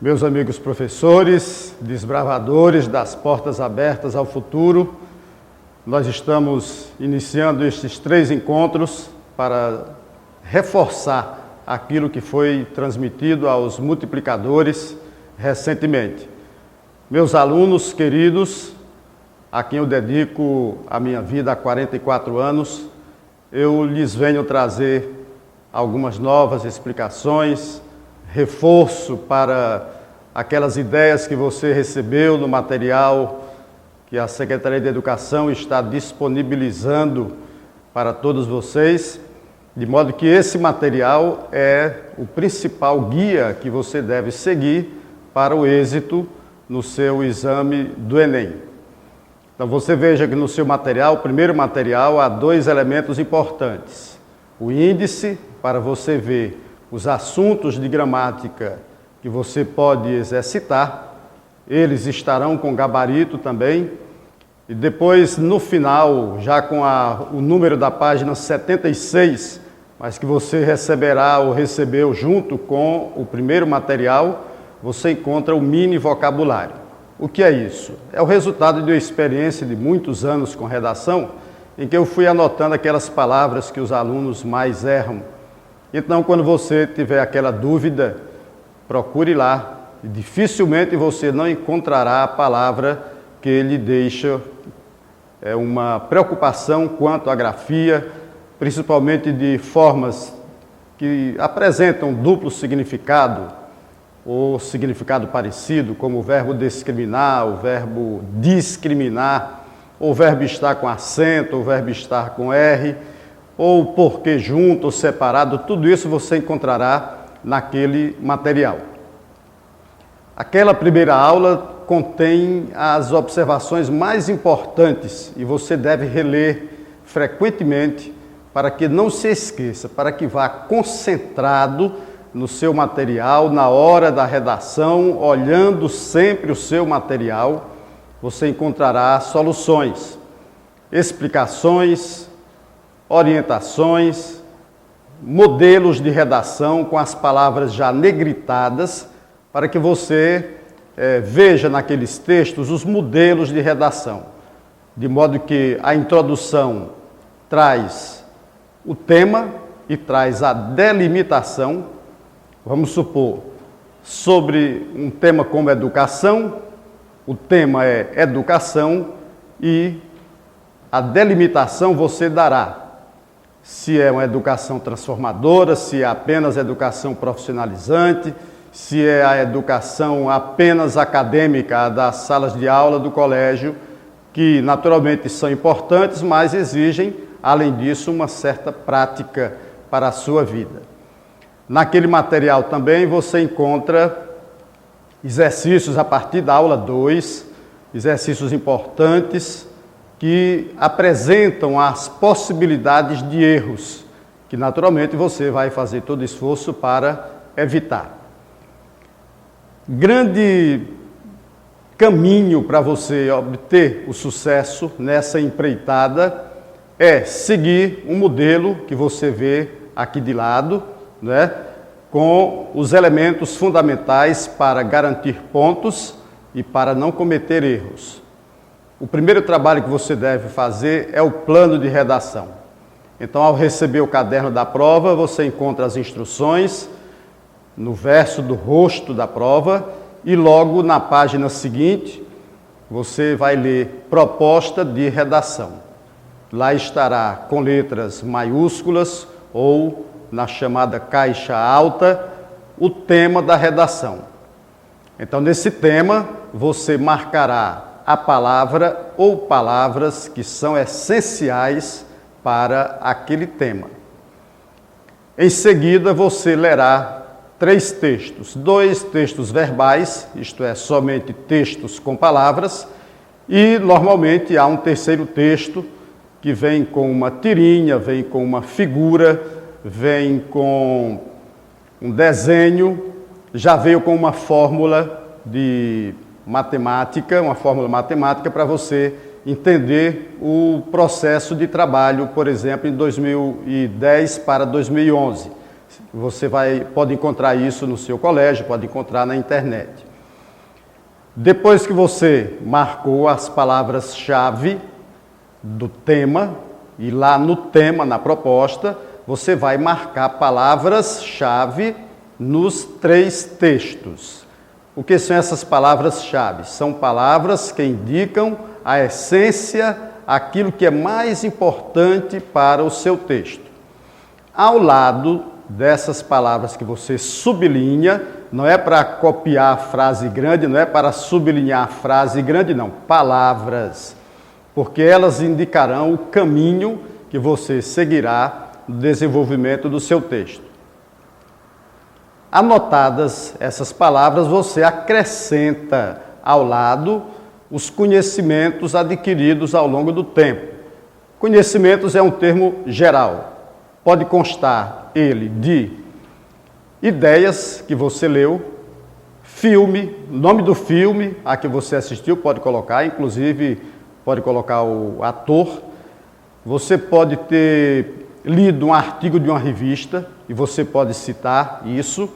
Meus amigos professores, desbravadores das portas abertas ao futuro, nós estamos iniciando estes 3 encontros para reforçar aquilo que foi transmitido aos multiplicadores recentemente. Meus alunos queridos, a quem eu dedico a minha vida há 44 anos, eu lhes venho trazer algumas novas explicações, reforço para aquelas ideias que você recebeu no material que a Secretaria de Educação está disponibilizando para todos vocês, de modo que esse material é o principal guia que você deve seguir para o êxito no seu exame do Enem. Então você veja que no seu material, o primeiro material, há 2 elementos importantes. O índice, para você ver os assuntos de gramática que você pode exercitar, eles estarão com gabarito também. E depois, no final, já com o número da página 76, mas que você receberá ou recebeu junto com o primeiro material, você encontra o mini vocabulário. O que é isso? É o resultado de uma experiência de muitos anos com redação, em que eu fui anotando aquelas palavras que os alunos mais erram. Então, quando você tiver aquela dúvida, procure lá. E dificilmente você não encontrará a palavra que lhe deixa uma preocupação quanto à grafia, principalmente de formas que apresentam duplo significado ou significado parecido, como o verbo discriminar, o verbo discriminar, ou o verbo estar com acento, ou o verbo estar com R, ou porquê junto ou separado, tudo isso você encontrará naquele material. Aquela primeira aula contém as observações mais importantes e você deve reler frequentemente para que não se esqueça, para que vá concentrado no seu material, na hora da redação, olhando sempre o seu material, você encontrará soluções, explicações, orientações, modelos de redação com as palavras já negritadas, para que você veja naqueles textos os modelos de redação, de modo que a introdução traz o tema e traz a delimitação. Vamos supor, sobre um tema como educação, o tema é educação e a delimitação você dará. Se é uma educação transformadora, se é apenas educação profissionalizante, se é a educação apenas acadêmica das salas de aula do colégio, que naturalmente são importantes, mas exigem, além disso, uma certa prática para a sua vida. Naquele material também você encontra exercícios a partir da aula 2, exercícios importantes que apresentam as possibilidades de erros, que naturalmente você vai fazer todo esforço para evitar. Grande caminho para você obter o sucesso nessa empreitada é seguir um modelo que você vê aqui de lado, né, com os elementos fundamentais para garantir pontos e para não cometer erros. O primeiro trabalho que você deve fazer é o plano de redação. Então, ao receber o caderno da prova, você encontra as instruções no verso do rosto da prova e logo na página seguinte você vai ler proposta de redação. Lá estará com letras maiúsculas ou na chamada caixa alta o tema da redação. Então, nesse tema, você marcará a palavra ou palavras que são essenciais para aquele tema. Em seguida, você lerá 3 textos, 2 textos verbais, isto é, somente textos com palavras, e normalmente há um terceiro texto que vem com uma tirinha, vem com uma figura, vem com um desenho, já veio com uma fórmula de matemática, uma fórmula matemática para você entender o processo de trabalho, por exemplo, em 2010 para 2011. Você pode encontrar isso no seu colégio, pode encontrar na internet. Depois que você marcou as palavras-chave do tema, e lá no tema, na proposta, você vai marcar palavras-chave nos 3 textos. O que são essas palavras-chave? São palavras que indicam a essência, aquilo que é mais importante para o seu texto. Ao lado dessas palavras que você sublinha, não é para copiar a frase grande, não é para sublinhar a frase grande, não. Palavras, porque elas indicarão o caminho que você seguirá no desenvolvimento do seu texto. Anotadas essas palavras, você acrescenta ao lado os conhecimentos adquiridos ao longo do tempo. Conhecimentos é um termo geral. Pode constar ele de ideias que você leu, filme, nome do filme a que você assistiu, pode colocar, inclusive pode colocar o ator. Você pode ter lido um artigo de uma revista e você pode citar isso.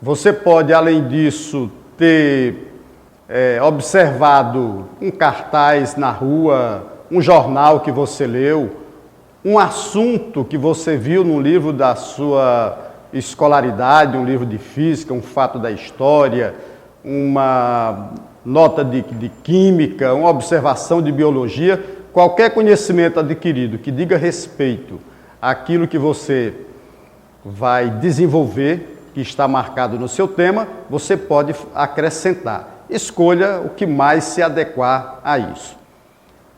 Você pode, além disso, ter observado um cartaz na rua, um jornal que você leu, um assunto que você viu num livro da sua escolaridade, um livro de física, um fato da história, uma nota de química, uma observação de biologia, qualquer conhecimento adquirido que diga respeito àquilo que você vai desenvolver, que está marcado no seu tema, você pode acrescentar. Escolha o que mais se adequar a isso.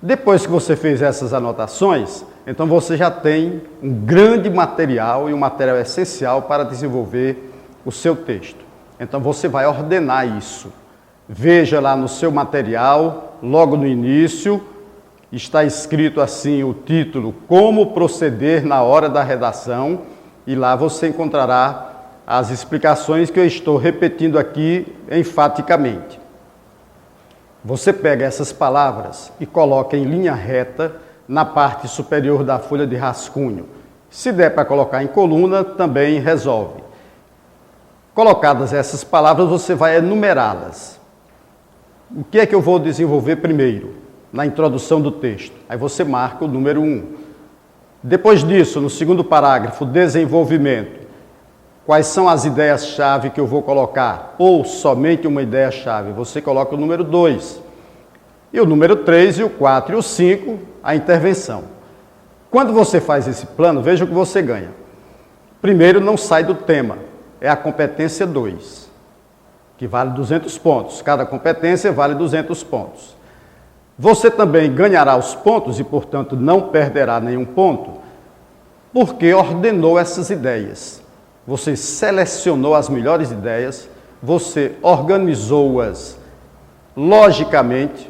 Depois que você fez essas anotações, então você já tem um grande material e um material essencial para desenvolver o seu texto. Então você vai ordenar isso. Veja lá no seu material, logo no início, está escrito assim o título, Como proceder na hora da redação, e lá você encontrará as explicações que eu estou repetindo aqui enfaticamente. Você pega essas palavras e coloca em linha reta na parte superior da folha de rascunho. Se der para colocar em coluna, também resolve. Colocadas essas palavras, você vai enumerá-las. O que é que eu vou desenvolver primeiro? Na introdução do texto. Aí você marca o número 1. Depois disso, no segundo parágrafo, desenvolvimento. Quais são as ideias-chave que eu vou colocar? Ou somente uma ideia-chave? Você coloca o número 2. E o número 3, e o 4 e o 5, a intervenção. Quando você faz esse plano, veja o que você ganha. Primeiro, não sai do tema. É a competência 2, que vale 200 pontos. Cada competência vale 200 pontos. Você também ganhará os pontos e, portanto, não perderá nenhum ponto, porque ordenou essas ideias. Você selecionou as melhores ideias, você organizou-as logicamente,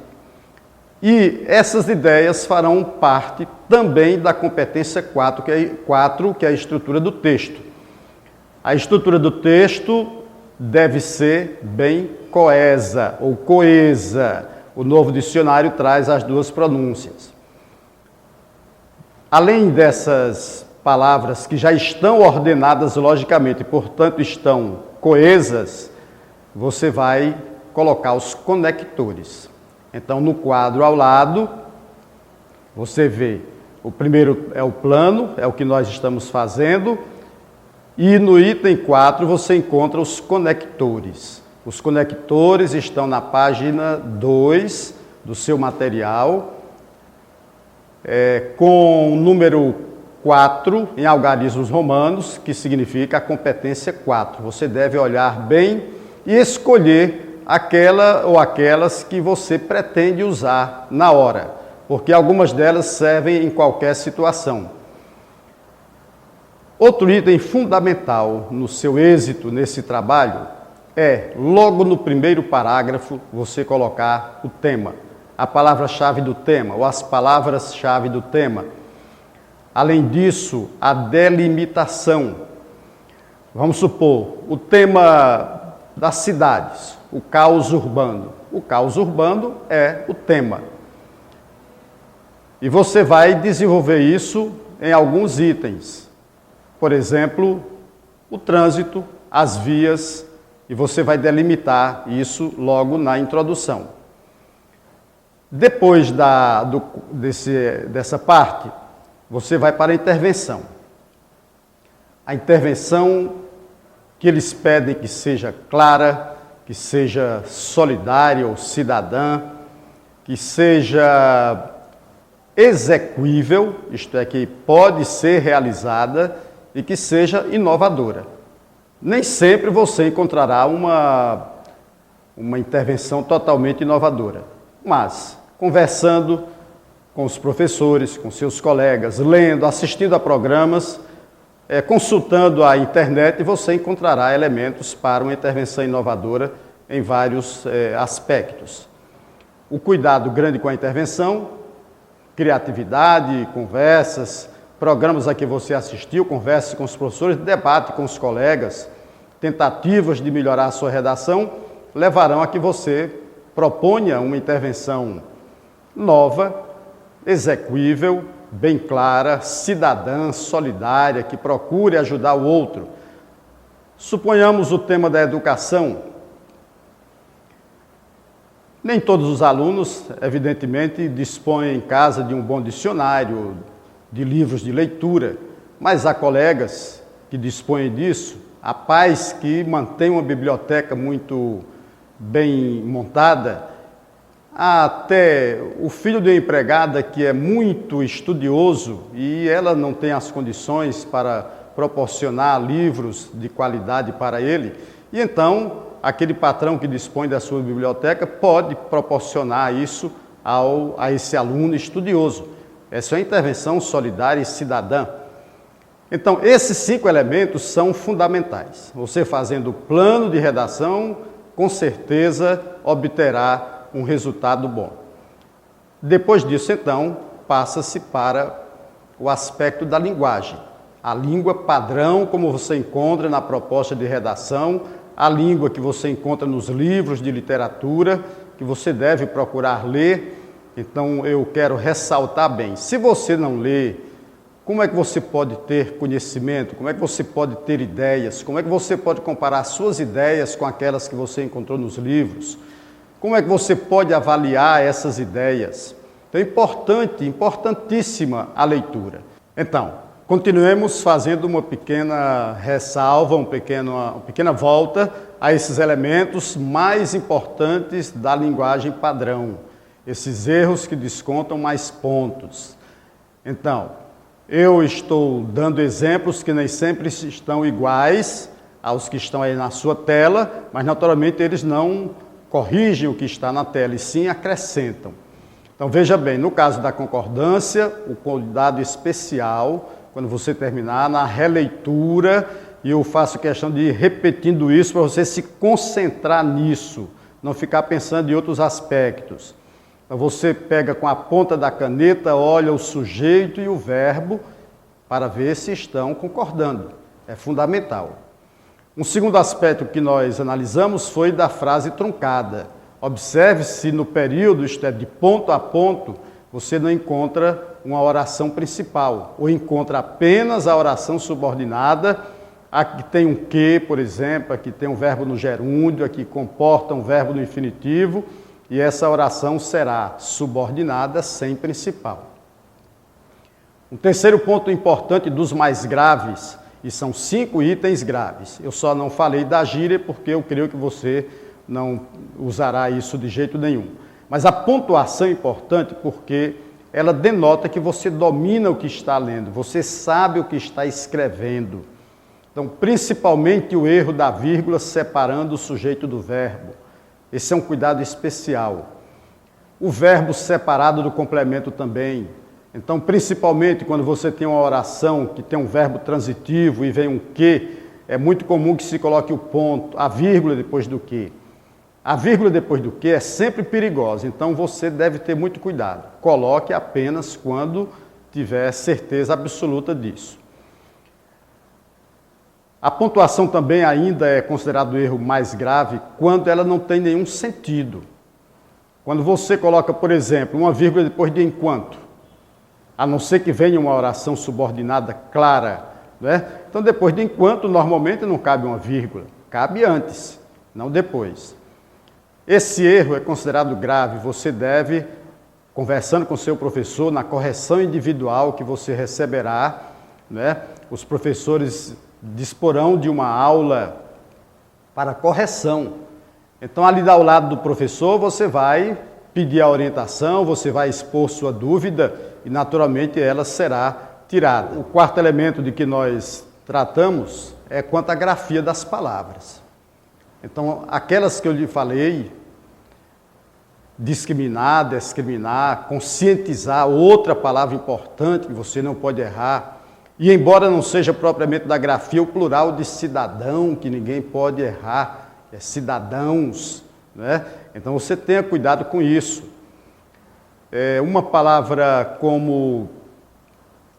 e essas ideias farão parte também da competência 4, que é a estrutura do texto. A estrutura do texto deve ser bem coesa ou coesa. O Novo Dicionário traz as duas pronúncias. Além dessas palavras que já estão ordenadas logicamente, e, portanto, estão coesas, você vai colocar os conectores. Então, no quadro ao lado, você vê, o primeiro é o plano, é o que nós estamos fazendo, e no item 4 você encontra os conectores. Os conectores estão na página 2 do seu material, com o número 4 em algarismos romanos, que significa a competência 4. Você deve olhar bem e escolher aquela ou aquelas que você pretende usar na hora, porque algumas delas servem em qualquer situação. Outro item fundamental no seu êxito nesse trabalho é, logo no primeiro parágrafo, você colocar o tema, a palavra-chave do tema, ou as palavras-chave do tema. Além disso, a delimitação. Vamos supor, o tema das cidades, o caos urbano. O caos urbano é o tema. E você vai desenvolver isso em alguns itens. Por exemplo, o trânsito, as vias, e você vai delimitar isso logo na introdução. Depois dessa parte, você vai para a intervenção. A intervenção que eles pedem que seja clara, que seja solidária ou cidadã, que seja execuível, isto é, que pode ser realizada e que seja inovadora. Nem sempre você encontrará uma intervenção totalmente inovadora, mas conversando com os professores, com seus colegas, lendo, assistindo a programas, consultando a internet, você encontrará elementos para uma intervenção inovadora em vários aspectos. O cuidado grande com a intervenção, criatividade, conversas, programas a que você assistiu, converse com os professores, debate com os colegas, tentativas de melhorar a sua redação, levarão a que você proponha uma intervenção nova, execuível, bem clara, cidadã, solidária, que procure ajudar o outro. Suponhamos o tema da educação. Nem todos os alunos, evidentemente, dispõem em casa de um bom dicionário, de livros de leitura, mas há colegas que dispõem disso, há pais que mantêm uma biblioteca muito bem montada, há até o filho de uma empregada que é muito estudioso e ela não tem as condições para proporcionar livros de qualidade para ele, e então aquele patrão que dispõe da sua biblioteca pode proporcionar isso a esse aluno estudioso. Essa é uma intervenção solidária e cidadã. Então, esses 5 elementos são fundamentais. Você fazendo o plano de redação, com certeza obterá um resultado bom. Depois disso, então, passa-se para o aspecto da linguagem. A língua padrão, como você encontra na proposta de redação, a língua que você encontra nos livros de literatura, que você deve procurar ler. Então, eu quero ressaltar bem, se você não lê, como é que você pode ter conhecimento? Como é que você pode ter ideias? Como é que você pode comparar suas ideias com aquelas que você encontrou nos livros? Como é que você pode avaliar essas ideias? Então, é importante, importantíssima a leitura. Então, continuemos fazendo uma pequena ressalva, uma pequena volta a esses elementos mais importantes da linguagem padrão. Esses erros que descontam mais pontos. Então, eu estou dando exemplos que nem sempre estão iguais aos que estão aí na sua tela, mas naturalmente eles não corrigem o que está na tela, e sim acrescentam. Então veja bem, no caso da concordância, o cuidado especial, quando você terminar, na releitura, e eu faço questão de ir repetindo isso para você se concentrar nisso, não ficar pensando em outros aspectos. Então você pega com a ponta da caneta, olha o sujeito e o verbo para ver se estão concordando. É fundamental. Um segundo aspecto que nós analisamos foi da frase truncada. Observe se no período, isto é, de ponto a ponto, você não encontra uma oração principal, ou encontra apenas a oração subordinada, a que tem um que, por exemplo, a que tem um verbo no gerúndio, a que comporta um verbo no infinitivo, e essa oração será subordinada sem principal. Um terceiro ponto importante dos mais graves, e são 5 itens graves. Eu só não falei da gíria porque eu creio que você não usará isso de jeito nenhum. Mas a pontuação é importante porque ela denota que você domina o que está lendo, você sabe o que está escrevendo. Então, principalmente o erro da vírgula separando o sujeito do verbo. Esse é um cuidado especial. O verbo separado do complemento também. Então, principalmente quando você tem uma oração que tem um verbo transitivo e vem um que, é muito comum que se coloque o ponto, a vírgula depois do que. A vírgula depois do que é sempre perigosa, então você deve ter muito cuidado. Coloque apenas quando tiver certeza absoluta disso. A pontuação também ainda é considerado o erro mais grave quando ela não tem nenhum sentido. Quando você coloca, por exemplo, uma vírgula depois de enquanto, a não ser que venha uma oração subordinada clara, né? Então, depois de enquanto, normalmente não cabe uma vírgula, cabe antes, não depois. Esse erro é considerado grave, você deve, conversando com seu professor, na correção individual que você receberá, né? Os professores disporão de uma aula para correção. Então, ali ao lado do professor, você vai pedir a orientação, você vai expor sua dúvida e, naturalmente, ela será tirada. O quarto elemento de que nós tratamos é quanto à grafia das palavras. Então, aquelas que eu lhe falei, discriminar, discriminar, conscientizar, outra palavra importante que você não pode errar, e embora não seja propriamente da grafia, o plural de cidadão, que ninguém pode errar, é cidadãos, né? Então você tenha cuidado com isso. Uma palavra como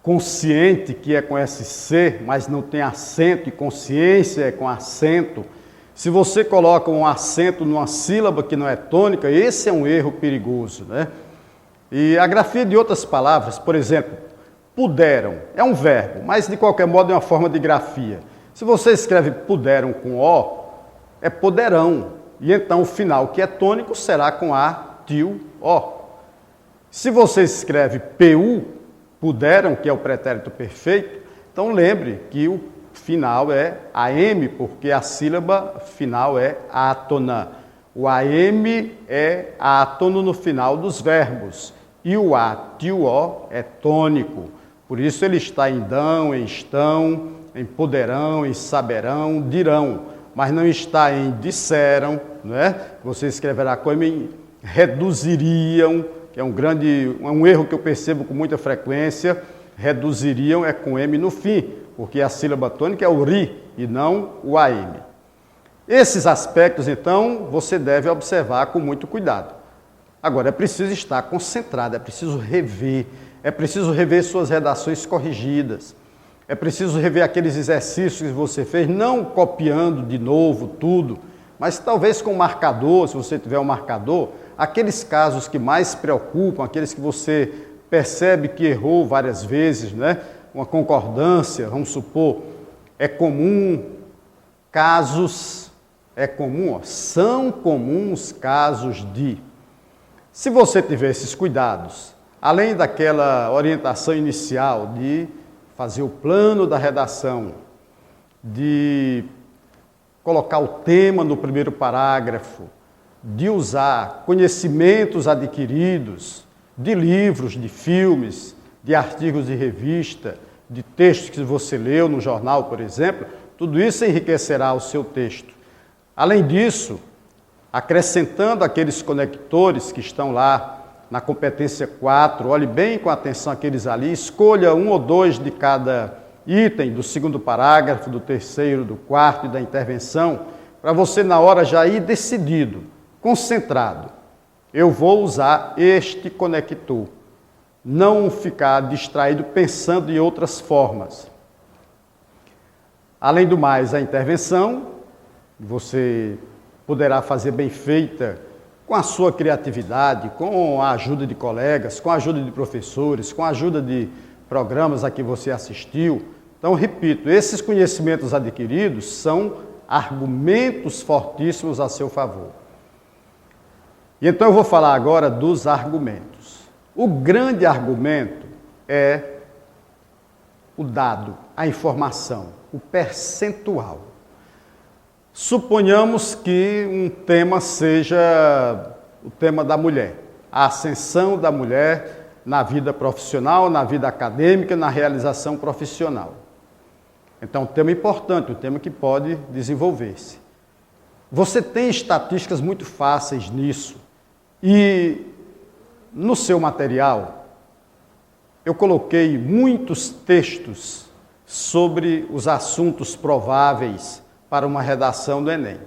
consciente, que é com SC, mas não tem acento, e consciência é com acento. Se você coloca um acento numa sílaba que não é tônica, esse é um erro perigoso, né? E a grafia de outras palavras, por exemplo, puderam, é um verbo, mas de qualquer modo é uma forma de grafia. Se você escreve puderam com O, é poderão, e então o final, que é tônico, será com A, tio, O. Se você escreve PU, puderam, que é o pretérito perfeito, então lembre que o final é AM, porque a sílaba final é átona. O AM é átono no final dos verbos, e o A, tio, O é tônico. Por isso ele está em dão, em estão, em poderão, em saberão, dirão. Mas não está em disseram, né? Você escreverá como em reduziriam, que é um erro que eu percebo com muita frequência. Reduziriam é com M no fim, porque a sílaba tônica é o ri e não o AM. Esses aspectos, então, você deve observar com muito cuidado. Agora, é preciso estar concentrado, é preciso rever suas redações corrigidas. É preciso rever aqueles exercícios que você fez, não copiando de novo tudo, mas talvez com marcador, se você tiver um marcador, aqueles casos que mais preocupam, aqueles que você percebe que errou várias vezes, né? Uma concordância, vamos supor, é comum, casos, é comum, são comuns casos de. Se você tiver esses cuidados, além daquela orientação inicial de fazer o plano da redação, de colocar o tema no primeiro parágrafo, de usar conhecimentos adquiridos de livros, de filmes, de artigos de revista, de textos que você leu no jornal, por exemplo, tudo isso enriquecerá o seu texto. Além disso, acrescentando aqueles conectores que estão lá na competência 4, olhe bem com atenção aqueles ali, escolha um ou dois de cada item, do segundo parágrafo, do terceiro, do quarto e da intervenção, para você na hora já ir decidido, concentrado. Eu vou usar este conector, não ficar distraído pensando em outras formas. Além do mais, a intervenção, você poderá fazer bem feita, com a sua criatividade, com a ajuda de colegas, com a ajuda de professores, com a ajuda de programas a que você assistiu. Então, repito, esses conhecimentos adquiridos são argumentos fortíssimos a seu favor. E então eu vou falar agora dos argumentos. O grande argumento é o dado, a informação, o percentual. Suponhamos que um tema seja o tema da mulher, a ascensão da mulher na vida profissional, na vida acadêmica, na realização profissional. Então, um tema importante, um tema que pode desenvolver-se. Você tem estatísticas muito fáceis nisso e no seu material eu coloquei muitos textos sobre os assuntos prováveis para uma redação do Enem.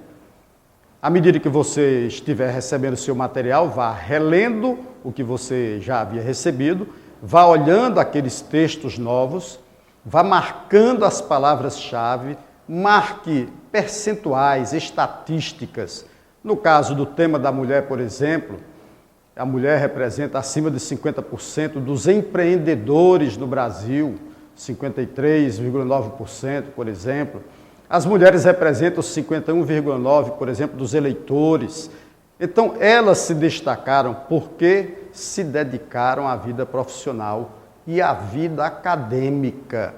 À medida que você estiver recebendo o seu material, vá relendo o que você já havia recebido, vá olhando aqueles textos novos, vá marcando as palavras-chave, marque percentuais, estatísticas. No caso do tema da mulher, por exemplo, a mulher representa acima de 50% dos empreendedores no Brasil. 53,9%, por exemplo. As mulheres representam 51,9%, por exemplo, dos eleitores. Então, elas se destacaram porque se dedicaram à vida profissional e à vida acadêmica.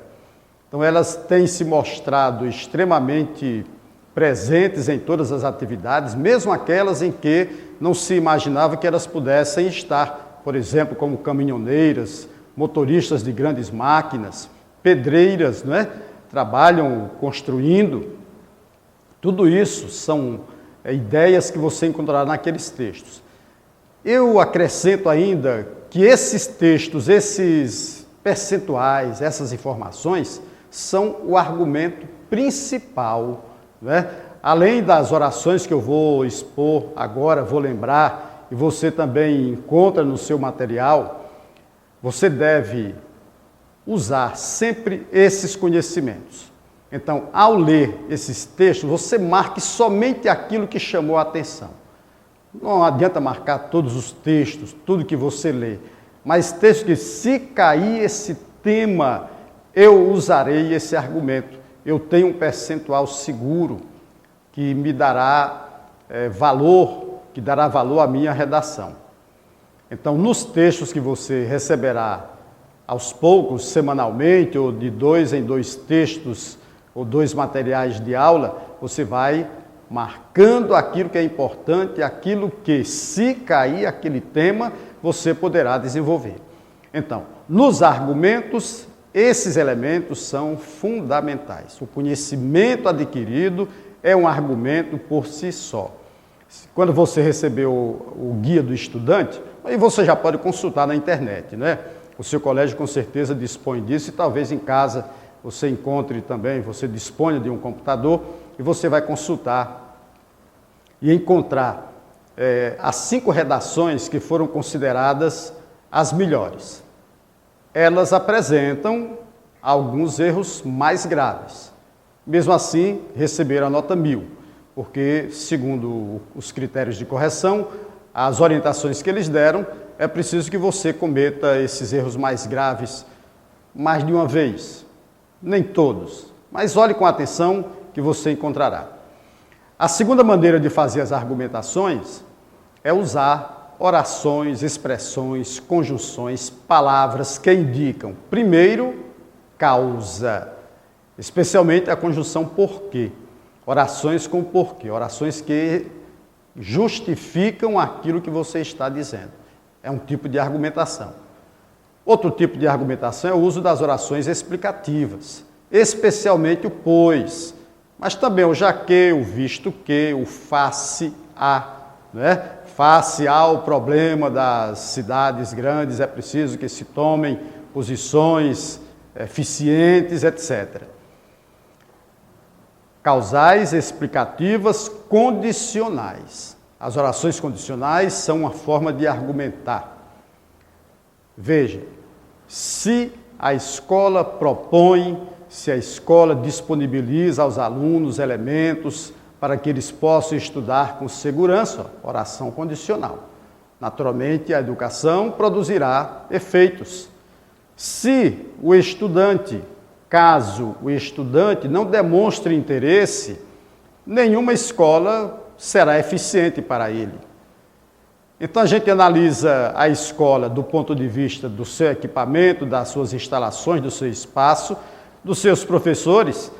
Então, elas têm se mostrado extremamente presentes em todas as atividades, mesmo aquelas em que não se imaginava que elas pudessem estar, por exemplo, como caminhoneiras, motoristas de grandes máquinas, pedreiras, não é? Trabalham construindo. Tudo isso são ideias que você encontrará naqueles textos. Eu acrescento ainda que esses textos, esses percentuais, essas informações, são o argumento principal, né? Além das orações que eu vou expor agora, vou lembrar, e você também encontra no seu material, você deve usar sempre esses conhecimentos. Então, ao ler esses textos, você marque somente aquilo que chamou a atenção. Não adianta marcar todos os textos, tudo que você lê, mas textos que, se cair esse tema, eu usarei esse argumento. Eu tenho um percentual seguro que me dará valor, que dará valor à minha redação. Então, nos textos que você receberá aos poucos, semanalmente, ou de 2 em 2 textos, ou 2 materiais de aula, você vai marcando aquilo que é importante, aquilo que, se cair aquele tema, você poderá desenvolver. Então, nos argumentos, esses elementos são fundamentais. O conhecimento adquirido é um argumento por si só. Quando você recebeu o guia do estudante, aí você já pode consultar na internet, né? O seu colégio com certeza dispõe disso e talvez em casa você encontre também, você disponha de um computador e você vai consultar e encontrar as 5 redações que foram consideradas as melhores. Elas apresentam alguns erros mais graves. Mesmo assim, receberam a nota 1000, porque, segundo os critérios de correção, as orientações que eles deram, é preciso que você cometa esses erros mais graves mais de uma vez. Nem todos, mas olhe com atenção que você encontrará. A segunda maneira de fazer as argumentações é usar orações, expressões, conjunções, palavras que indicam, primeiro, causa, especialmente a conjunção porquê. Orações com porquê, orações que justificam aquilo que você está dizendo. É um tipo de argumentação. Outro tipo de argumentação é o uso das orações explicativas, especialmente o pois, mas também o já que, o visto que, o face a, né? Face ao problema das cidades grandes, é preciso que se tomem posições eficientes, etc. Causais, explicativas, condicionais. As orações condicionais são uma forma de argumentar. Veja, se a escola propõe, se a escola disponibiliza aos alunos elementos para que eles possam estudar com segurança, oração condicional. Naturalmente, a educação produzirá efeitos. Se o estudante, caso o estudante não demonstre interesse, nenhuma escola será eficiente para ele. Então a gente analisa a escola do ponto de vista do seu equipamento, das suas instalações, do seu espaço, dos seus professores.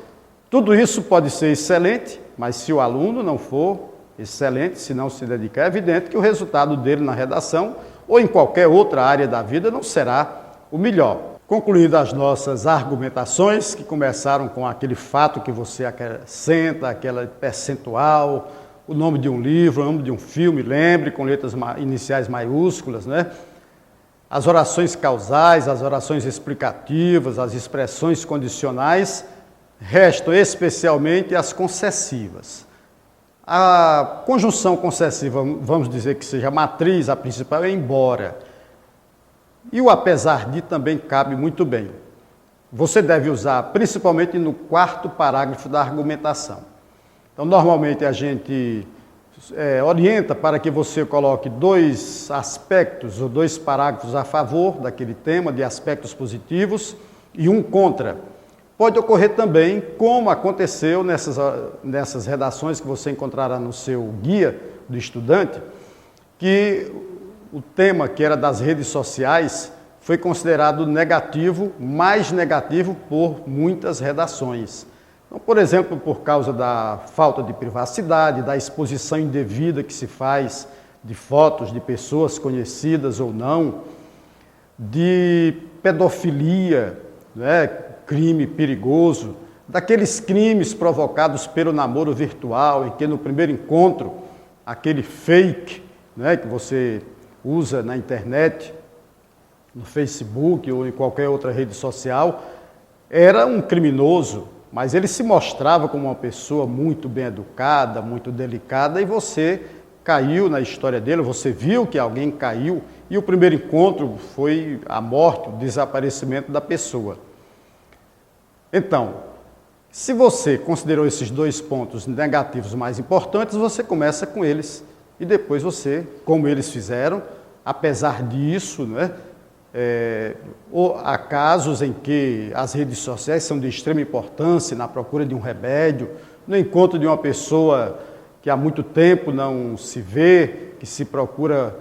Tudo isso pode ser excelente, mas se o aluno não for excelente, se não se dedicar, é evidente que o resultado dele na redação ou em qualquer outra área da vida não será o melhor. Concluídas as nossas argumentações, que começaram com aquele fato que você acrescenta, aquela percentual, o nome de um livro, o nome de um filme, lembre, com letras iniciais maiúsculas, né? As orações causais, as orações explicativas, as expressões condicionais, restam especialmente as concessivas. A conjunção concessiva, vamos dizer que seja a matriz, a principal, é embora. E o apesar de também cabe muito bem. Você deve usar principalmente no 4º parágrafo da argumentação. Então, normalmente a gente orienta para que você coloque 2 aspectos ou 2 parágrafos a favor daquele tema, de aspectos positivos, e um contra. Pode ocorrer também, como aconteceu nessas redações que você encontrará no seu guia do estudante, que o tema que era das redes sociais foi considerado negativo, mais negativo por muitas redações. Então, por exemplo, por causa da falta de privacidade, da exposição indevida que se faz de fotos de pessoas conhecidas ou não, de pedofilia, né, crime perigoso, daqueles crimes provocados pelo namoro virtual, em que no primeiro encontro, aquele fake, né, que você usa na internet, no Facebook ou em qualquer outra rede social, era um criminoso, mas ele se mostrava como uma pessoa muito bem educada, muito delicada, e você caiu na história dele, você viu que alguém caiu, e o primeiro encontro foi a morte, o desaparecimento da pessoa. Então, se você considerou esses dois pontos negativos mais importantes, você começa com eles, e depois você, como eles fizeram, apesar disso, né, há casos em que as redes sociais são de extrema importância na procura de um remédio, no encontro de uma pessoa que há muito tempo não se vê, que se procura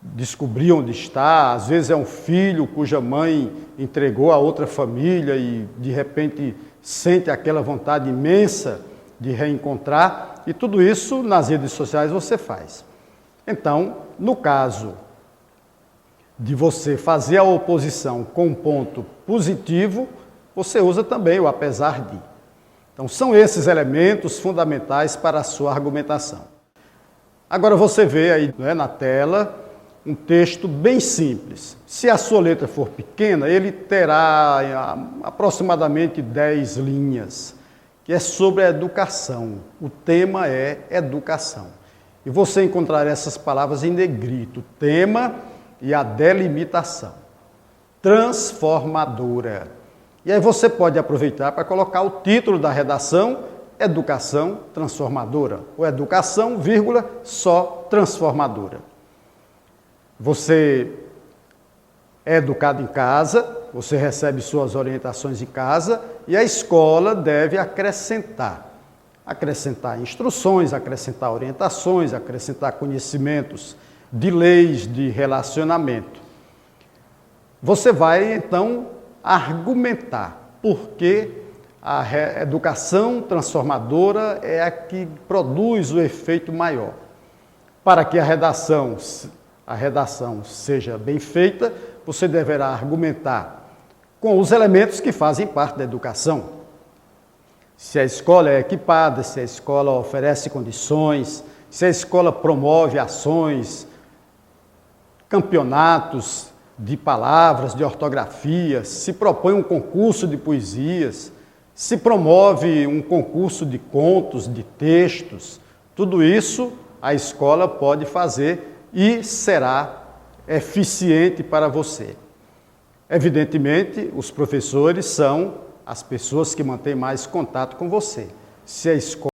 descobrir onde está, às vezes é um filho cuja mãe entregou a outra família e de repente sente aquela vontade imensa de reencontrar, e tudo isso nas redes sociais você faz. Então, no caso de você fazer a oposição com um ponto positivo, você usa também o apesar de. Então, são esses elementos fundamentais para a sua argumentação. Agora você vê aí, né, na tela um texto bem simples. Se a sua letra for pequena, ele terá aproximadamente 10 linhas, que é sobre a educação. O tema é educação. E você encontrará essas palavras em negrito, tema e a delimitação. Transformadora. E aí você pode aproveitar para colocar o título da redação, Educação Transformadora, ou Educação, vírgula, só transformadora. Você é educado em casa, você recebe suas orientações em casa, e a escola deve acrescentar instruções, acrescentar orientações, acrescentar conhecimentos de leis, de relacionamento. Você vai, então, argumentar por que a educação transformadora é a que produz o efeito maior. Para que a redação seja bem feita, você deverá argumentar com os elementos que fazem parte da educação. Se a escola é equipada, se a escola oferece condições, se a escola promove ações, campeonatos de palavras, de ortografia, se propõe um concurso de poesias, se promove um concurso de contos, de textos, tudo isso a escola pode fazer e será eficiente para você. Evidentemente, os professores são as pessoas que mantêm mais contato com você. Se a escola